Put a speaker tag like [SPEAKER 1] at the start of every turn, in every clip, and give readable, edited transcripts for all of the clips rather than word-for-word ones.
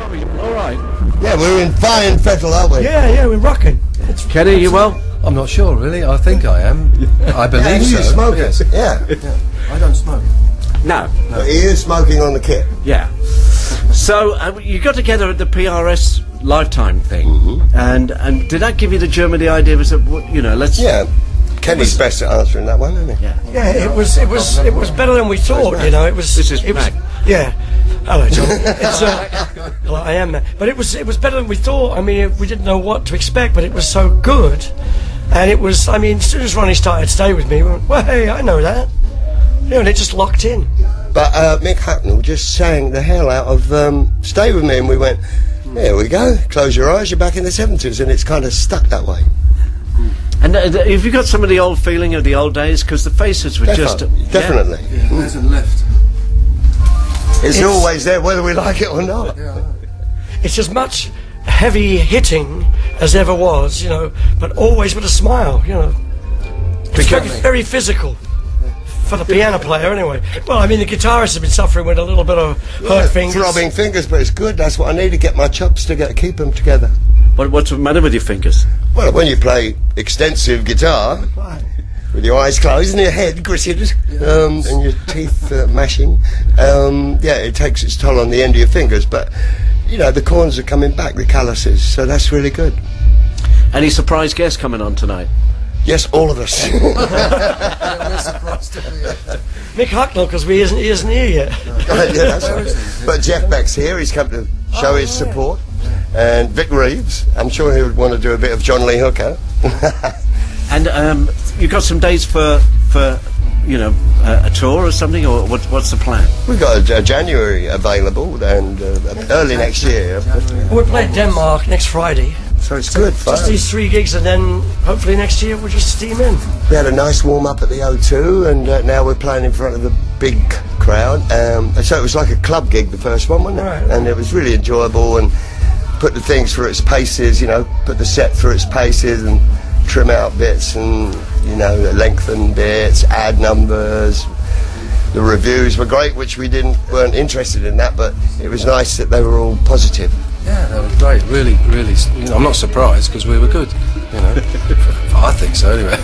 [SPEAKER 1] All right.
[SPEAKER 2] Yeah, we're in fine fettle, aren't we?
[SPEAKER 3] Yeah, we're rocking.
[SPEAKER 1] Kenny, you well?
[SPEAKER 4] I'm not sure, really. I think I am. I believe so.
[SPEAKER 2] You smoke
[SPEAKER 4] Yes.
[SPEAKER 2] it? Yeah.
[SPEAKER 4] I don't smoke.
[SPEAKER 1] No.
[SPEAKER 2] But he is smoking on the kit.
[SPEAKER 1] Yeah. So you got together at the PRS Lifetime thing, and did that give you the germ of the idea? Was that, you know, let's...
[SPEAKER 2] Yeah. Kenny's best at answering that one, isn't he?
[SPEAKER 3] Yeah, it was better than we thought. You know, it was.
[SPEAKER 1] This is
[SPEAKER 3] Mac. Yeah. Hello, John. It's, well, I am, but it was better than we thought. I mean, we didn't know what to expect, but it was so good, and it was. I mean, as soon as Ronnie started Stay With Me, we went, well, hey, I know that. You know, and it just locked in.
[SPEAKER 2] But Mick Hucknall just sang the hell out of Stay With Me, and we went, there we go, close your eyes, you're back in the 70s, and it's kind of stuck that way.
[SPEAKER 1] And have you got some of the old feeling of the old days? Because the faces were
[SPEAKER 2] Definitely.
[SPEAKER 4] Yeah, it hasn't left.
[SPEAKER 2] It's always there, whether we like it or not.
[SPEAKER 3] It's as much heavy hitting as ever was, you know, but always with a smile, you know. It's very physical. For the piano player, anyway. Well, I mean, the guitarist has been suffering with a little bit of hurt fingers.
[SPEAKER 2] Throbbing fingers, but it's good. That's what I need to get my chops together, keep them together.
[SPEAKER 1] What's the matter with your fingers?
[SPEAKER 2] Well, when you play extensive guitar, with your eyes closed and your head gritted, and your teeth mashing, yeah, it takes its toll on the end of your fingers. But, you know, the corns are coming back, the calluses, so that's really good.
[SPEAKER 1] Any surprise guests coming on tonight?
[SPEAKER 2] Yes, all of us.
[SPEAKER 3] Mick Hucknall, because he isn't here yet.
[SPEAKER 2] Yeah, that's right. But Jeff Beck's here. He's come to show his support. And Vic Reeves. I'm sure he would want to do a bit of John Lee Hooker.
[SPEAKER 1] And you got some dates for you know, a tour or something, or what's the plan?
[SPEAKER 2] We've got a January available, and early next year.
[SPEAKER 3] We're playing Denmark next Friday.
[SPEAKER 2] So it's good fun.
[SPEAKER 3] Just these 3 gigs, and then hopefully next year we'll just steam in.
[SPEAKER 2] We had a nice warm up at the O2, and now we're playing in front of a big crowd. So it was like a club gig, the first one, wasn't it?
[SPEAKER 3] Right.
[SPEAKER 2] And it was really enjoyable, and put the things through its paces, you know, put the set through its paces, and trim out bits, and, you know, lengthen bits, add numbers. The reviews were great, which we weren't interested in that, but it was nice that they were all positive.
[SPEAKER 4] Yeah, they were great. Really, really. You know, I'm not surprised because we were good. You know, I think so anyway.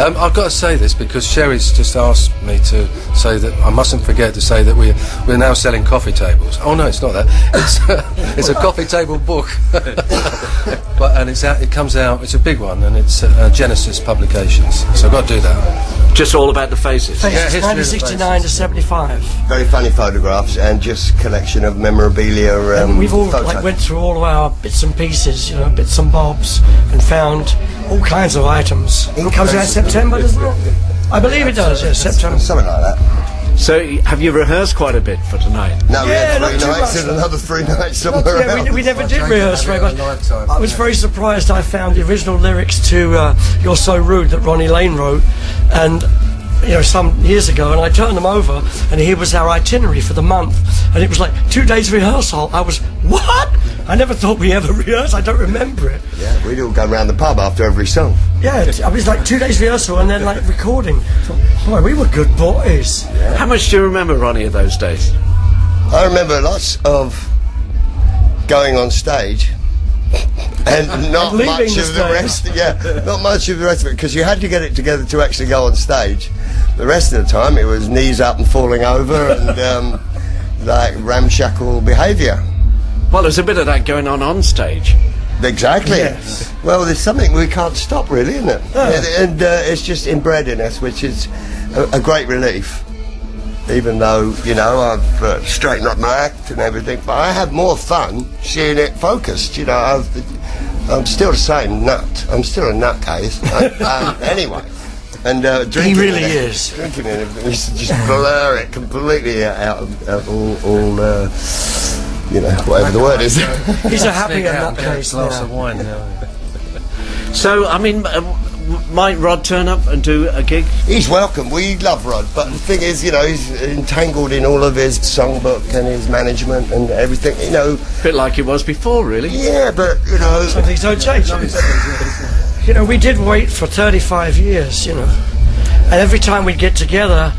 [SPEAKER 4] I've got to say this because Sherry's just asked me to say that I mustn't forget to say that we're now selling coffee tables. Oh no, it's not that. It's a coffee table book, and it comes out. It's a big one, and it's Genesis Publications. So I've got to do that.
[SPEAKER 1] Just all about the faces.
[SPEAKER 3] Faces, 1969 to 75.
[SPEAKER 2] Very funny photographs, and just collection of memorabilia.
[SPEAKER 3] And we've all went through all of our bits and pieces, you know, bits and bobs, and found all kinds of items. It comes out in September, doesn't it? I believe it does, yes, September.
[SPEAKER 2] Something like that.
[SPEAKER 1] So have you rehearsed quite a bit for tonight?
[SPEAKER 2] No, we had
[SPEAKER 3] not
[SPEAKER 2] 3
[SPEAKER 3] too
[SPEAKER 2] nights
[SPEAKER 3] much.
[SPEAKER 2] and another 3 nights somewhere else.
[SPEAKER 3] We never did rehearse very much. I was very surprised I found the original lyrics to You're So Rude that Ronnie Lane wrote, and you know, some years ago, and I turned them over, and here was our itinerary for the month, and it was like 2 days rehearsal. I was, what? I never thought we ever rehearsed. I don't remember it.
[SPEAKER 2] Yeah, we'd all go round the pub after every song.
[SPEAKER 3] Yeah, I was like 2 days rehearsal and then like recording. Boy, we were good boys.
[SPEAKER 2] Yeah.
[SPEAKER 1] How much do you remember, Ronnie, of those days?
[SPEAKER 2] I remember lots of going on stage and not much of the rest. Yeah, not much of the rest of it, because you had to get it together to actually go on stage. The rest of the time it was knees up and falling over and like ramshackle behaviour.
[SPEAKER 1] Well, there's a bit of that going on stage.
[SPEAKER 2] Exactly.
[SPEAKER 3] Yes.
[SPEAKER 2] Well, there's something we can't stop, really, isn't it? And it's just inbred in us, which is a great relief. Even though, you know, I've straightened up my act and everything, but I have more fun seeing it focused. You know, I'm still the same nut. I'm still a nutcase. Anyway. And drinking,
[SPEAKER 3] he really is.
[SPEAKER 2] Drinking it, just blur it completely out of all you know, whatever the word is.
[SPEAKER 3] He's a happy nutcase.
[SPEAKER 4] Glass of wine.
[SPEAKER 1] So, I mean, might Rod turn up and do a gig?
[SPEAKER 2] He's welcome. We love Rod, but the thing is, you know, he's entangled in all of his songbook and his management and everything, you know.
[SPEAKER 1] A bit like it was before, really.
[SPEAKER 2] Yeah, but, you know...
[SPEAKER 3] Some things don't change. You know, we did wait for 35 years, you know, and every time we'd get together,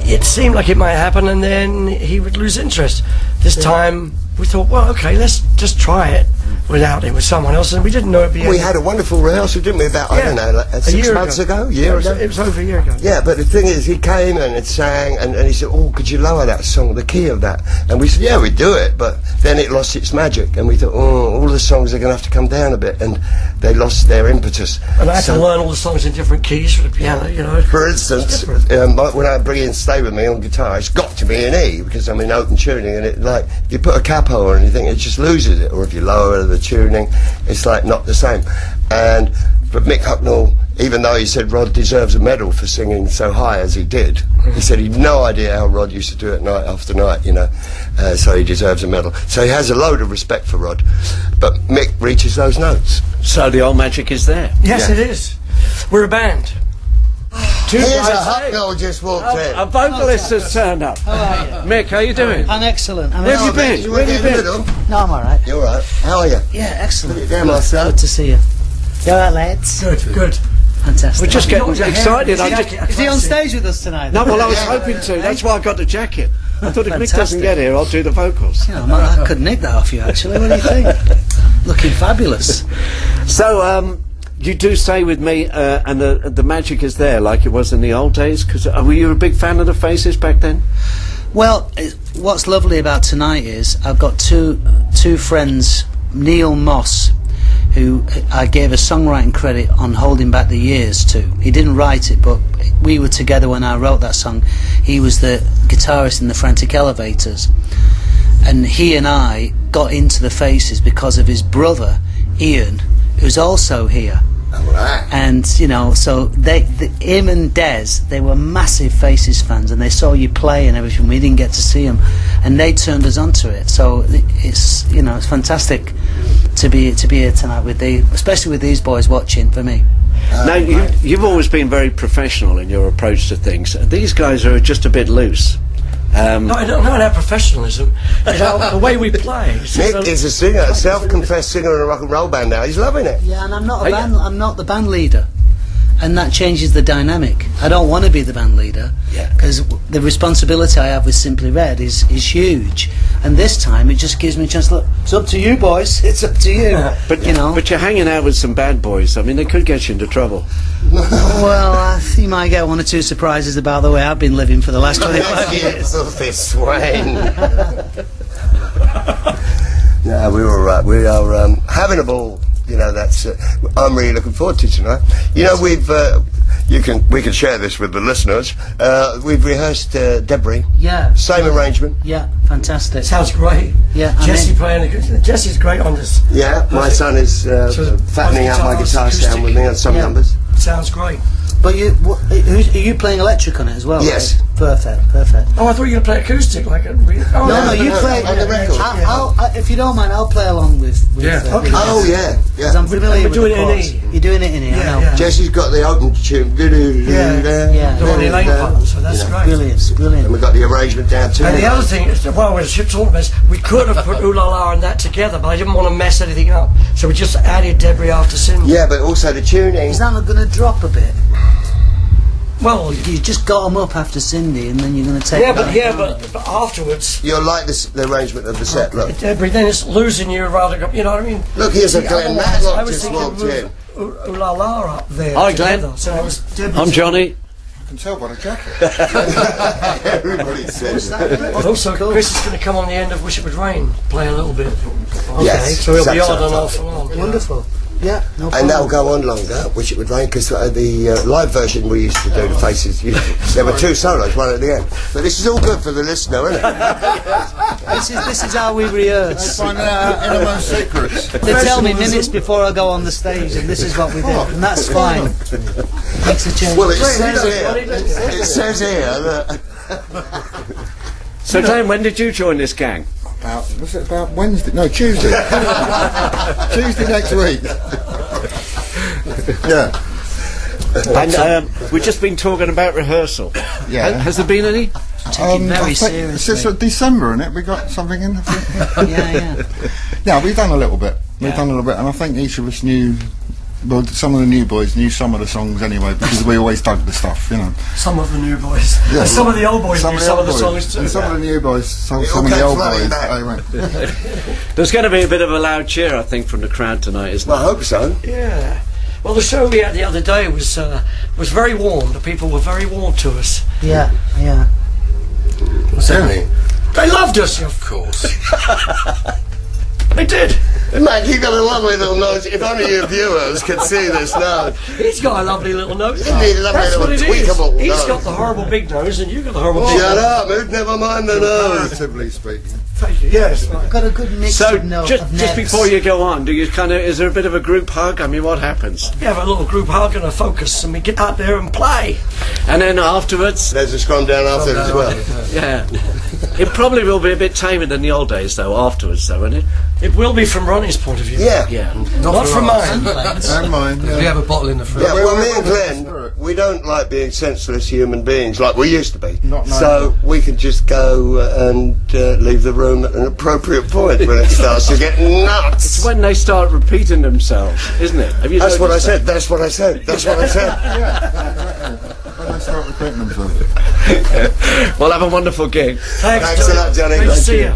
[SPEAKER 3] it seemed like it might happen, and then he would lose interest. This time, we thought, well, okay, let's just try it without it with someone else, and we didn't know it'd be.
[SPEAKER 2] We had a wonderful rehearsal, didn't we? About I don't know, like, 6 months ago,
[SPEAKER 3] It was over a year ago.
[SPEAKER 2] Yeah, but the thing is, he came and it sang, and he said, "Oh, could you lower that song, the key of that?" And we said, "Yeah, we'd do it," but then it lost its magic, and we thought, "Oh, all the songs are going to have to come down a bit," and they lost their impetus.
[SPEAKER 3] And I had to learn all the songs in different keys for the piano, you know.
[SPEAKER 2] For instance, when I bring in "Stay With Me" on guitar, it's got to be an E because I'm in open tuning, and it like you put a capo or anything, it just loses it. Or if you lower the tuning, it's like not the same. But Mick Hucknall, even though he said Rod deserves a medal for singing so high as he did, he said he'd no idea how Rod used to do it night after night, you know, so he deserves a medal. So he has a load of respect for Rod, but Mick reaches those notes.
[SPEAKER 1] So the old magic is there.
[SPEAKER 3] Yes, it is. We're a band.
[SPEAKER 2] Here's a Hucknall just walked in.
[SPEAKER 1] A vocalist has turned up.
[SPEAKER 5] How are you?
[SPEAKER 1] Mick, how you doing?
[SPEAKER 5] I'm excellent.
[SPEAKER 1] Where have you been?
[SPEAKER 2] Where have you been?
[SPEAKER 5] No, I'm alright.
[SPEAKER 2] You're alright. How are you?
[SPEAKER 5] Yeah, excellent.
[SPEAKER 2] Put it down, Marcel.
[SPEAKER 5] Good to see you. You alright, lads?
[SPEAKER 3] Good.
[SPEAKER 5] Fantastic.
[SPEAKER 1] We're just getting excited.
[SPEAKER 5] Is he on stage with us tonight?
[SPEAKER 1] No, well, I was hoping to. That's why I got the jacket. I thought if Mick doesn't get here, I'll do the vocals.
[SPEAKER 5] You know, I could nick that off you, actually. What do you think? Looking fabulous.
[SPEAKER 1] So, you do stay with me, and the magic is there, like it was in the old days. Because were you a big fan of the Faces back then?
[SPEAKER 5] Well, what's lovely about tonight is I've got two friends, Neil Moss, who I gave a songwriting credit on Holding Back the Years to. He didn't write it, but we were together when I wrote that song. He was the guitarist in the Frantic Elevators, and he and I got into the Faces because of his brother Ian, who's also here.
[SPEAKER 2] Right.
[SPEAKER 5] And you know, so him and Des, they were massive Faces fans, and they saw you play and everything. We didn't get to see them, and they turned us onto it. So it's, you know, it's fantastic to be here tonight with especially with these boys watching. For me,
[SPEAKER 1] now you've always been very professional in your approach to things. These guys are just a bit loose.
[SPEAKER 3] No, our professionalism. You know, the way we play.
[SPEAKER 2] Mick is a singer, a self-confessed singer in a rock and roll band now. He's loving it.
[SPEAKER 5] Yeah, and I'm not I'm not the band leader, and that changes the dynamic. I don't want to be the band leader, because the responsibility I have with Simply Red is huge. And this time it just gives me a chance to look. It's up to you, boys. It's up to you.
[SPEAKER 1] But
[SPEAKER 5] you know.
[SPEAKER 1] But you're hanging out with some bad boys. I mean, they could get you into trouble.
[SPEAKER 5] Well, you might get one or two surprises about the way I've been living for the last 25 years.
[SPEAKER 2] This Swain. No, we were all right. We are having a ball. You know, that's. I'm really looking forward to tonight. You know, we can share this with the listeners. We've rehearsed Debris.
[SPEAKER 5] Yeah.
[SPEAKER 2] Same arrangement.
[SPEAKER 5] Yeah, fantastic.
[SPEAKER 3] Sounds great.
[SPEAKER 5] Yeah,
[SPEAKER 3] Jesse playing. Jesse's great on this.
[SPEAKER 2] Yeah, my son is fattening out my guitar sound with me on some numbers.
[SPEAKER 3] Sounds great.
[SPEAKER 5] But are you playing electric on it as well?
[SPEAKER 2] Yes.
[SPEAKER 5] Right? Perfect.
[SPEAKER 3] Oh, I thought you were going to play acoustic like a.
[SPEAKER 5] No, you play
[SPEAKER 2] on the record.
[SPEAKER 5] I'll, if you don't mind, I'll play along with
[SPEAKER 3] yeah.
[SPEAKER 5] Okay.
[SPEAKER 2] Oh yeah.
[SPEAKER 5] Because I'm familiar with
[SPEAKER 3] doing
[SPEAKER 5] the
[SPEAKER 3] it
[SPEAKER 5] chords.
[SPEAKER 3] in E.
[SPEAKER 5] You're doing it in E. I know.
[SPEAKER 3] Yeah.
[SPEAKER 2] Jesse's got the open tune.
[SPEAKER 5] Yeah.
[SPEAKER 3] The Ronnie Lane part, so that's great.
[SPEAKER 5] Brilliant.
[SPEAKER 2] And we got the arrangement down too.
[SPEAKER 3] And the other thing is, while we're talking about this, we could have put Ooh La La and that together, but I didn't want to mess anything up, so we just added Debris after Cindy.
[SPEAKER 2] Yeah, but also the tuning.
[SPEAKER 5] Is that not going to drop a bit?
[SPEAKER 3] Well,
[SPEAKER 5] you just got them up after Cindy, and then you're going to take.
[SPEAKER 3] But afterwards.
[SPEAKER 2] You'll like the arrangement of the set. Look,
[SPEAKER 3] Debris, then it's losing you rather. You know what I mean?
[SPEAKER 2] Look, here's a Glenn Matlock
[SPEAKER 3] I was
[SPEAKER 2] just
[SPEAKER 3] thinking
[SPEAKER 2] walked in.
[SPEAKER 3] Ooh La La up there.
[SPEAKER 1] Hi,
[SPEAKER 3] together.
[SPEAKER 1] Glenn.
[SPEAKER 3] So it was Debris.
[SPEAKER 1] I'm Johnny.
[SPEAKER 6] I can tell by the jacket.
[SPEAKER 2] Everybody says that.
[SPEAKER 3] Also, Chris is going to come on the end of Wish It Would Rain, play a little bit. Okay,
[SPEAKER 2] Yes,
[SPEAKER 3] so he'll be
[SPEAKER 2] that's
[SPEAKER 3] on and
[SPEAKER 2] our
[SPEAKER 3] off and on.
[SPEAKER 5] Wonderful. Yeah, no problem.
[SPEAKER 2] And that'll go on longer, Wish It Would Rain, because the live version we used to do, the Faces, there were two solos, one at the end. But this is all good for the listener, isn't it?
[SPEAKER 5] This is how we rehearse.
[SPEAKER 6] Finding out our innermost secrets.
[SPEAKER 5] They tell me minutes before I go on the stage, and this is what we do, and that's fine. Makes a change.
[SPEAKER 2] Well, it says here that...
[SPEAKER 1] So, Glenn, when did you join this gang?
[SPEAKER 6] Was it about Wednesday? No, Tuesday. Tuesday next week. Yeah.
[SPEAKER 1] And we've just been talking about rehearsal.
[SPEAKER 6] Yeah.
[SPEAKER 1] Has there been any?
[SPEAKER 5] Take it very
[SPEAKER 6] It's
[SPEAKER 5] seriously.
[SPEAKER 6] just December, isn't it? We got something in.
[SPEAKER 5] Yeah.
[SPEAKER 6] Yeah, we've done a little bit. And I think each of us knew well, some of the new boys knew some of the songs anyway because we always dug the stuff, you know.
[SPEAKER 3] Some of the new boys.
[SPEAKER 6] Yeah.
[SPEAKER 3] And some of the old boys knew some of the songs too.
[SPEAKER 6] And some of the new boys, some of
[SPEAKER 2] all
[SPEAKER 6] the
[SPEAKER 2] came
[SPEAKER 6] old
[SPEAKER 2] flooding
[SPEAKER 6] boys.
[SPEAKER 2] back.
[SPEAKER 6] They went.
[SPEAKER 1] There's going to be a bit of a loud cheer, I think, from the crowd tonight, isn't
[SPEAKER 2] Well, I
[SPEAKER 1] there?
[SPEAKER 2] hope so.
[SPEAKER 3] Yeah. Well, the show we had the other day was very warm. The people were very warm to us.
[SPEAKER 5] Yeah, yeah.
[SPEAKER 4] What's that mean?
[SPEAKER 3] They loved us.
[SPEAKER 4] Of course.
[SPEAKER 3] They did.
[SPEAKER 2] Mate, you got a lovely little nose. If only your viewers could see this now.
[SPEAKER 3] He's got a lovely little nose.
[SPEAKER 2] Isn't he a lovely
[SPEAKER 3] That's what it
[SPEAKER 2] little
[SPEAKER 3] is.
[SPEAKER 2] tweakable
[SPEAKER 3] He's
[SPEAKER 2] nose?
[SPEAKER 3] got the horrible big nose, and you got the horrible big
[SPEAKER 2] Shut
[SPEAKER 3] nose.
[SPEAKER 2] up, Mood, never mind the nose.
[SPEAKER 6] Relatively speaking.
[SPEAKER 3] Thank you. Yes.
[SPEAKER 5] I've got a good mix
[SPEAKER 1] So,
[SPEAKER 5] of
[SPEAKER 1] just
[SPEAKER 5] nerves.
[SPEAKER 1] before you go on, do you is there a bit of a group hug? I mean, what happens?
[SPEAKER 3] We have a little group hug and a focus, and we get out there and play.
[SPEAKER 1] And then afterwards,
[SPEAKER 2] There's a scrum down after as well.
[SPEAKER 1] yeah. It probably will be a bit tamer than the old days, though, afterwards, though, won't it?
[SPEAKER 3] It will be from Ronnie's point of view.
[SPEAKER 2] Yeah.
[SPEAKER 1] Yeah.
[SPEAKER 3] Not from mine.
[SPEAKER 6] And mine, yeah.
[SPEAKER 4] We have a bottle in the fridge.
[SPEAKER 2] Yeah, well, me
[SPEAKER 6] we're
[SPEAKER 2] and
[SPEAKER 6] in the
[SPEAKER 2] Glenn,
[SPEAKER 6] spirit.
[SPEAKER 2] we don't like being senseless human beings like we used to be.
[SPEAKER 6] Not now.
[SPEAKER 2] So we can just go and leave the room at an appropriate point when it starts to get nuts.
[SPEAKER 1] It's when they start repeating themselves, isn't it? Have you
[SPEAKER 2] That's what I
[SPEAKER 1] noticed that?
[SPEAKER 2] said. That's what I said. That's what I said.
[SPEAKER 6] When they start repeating themselves.
[SPEAKER 1] Well, have a wonderful gig.
[SPEAKER 3] Thanks
[SPEAKER 2] Thanks a lot, Johnny.
[SPEAKER 3] Great to
[SPEAKER 2] Thank
[SPEAKER 3] see
[SPEAKER 2] you.
[SPEAKER 3] you.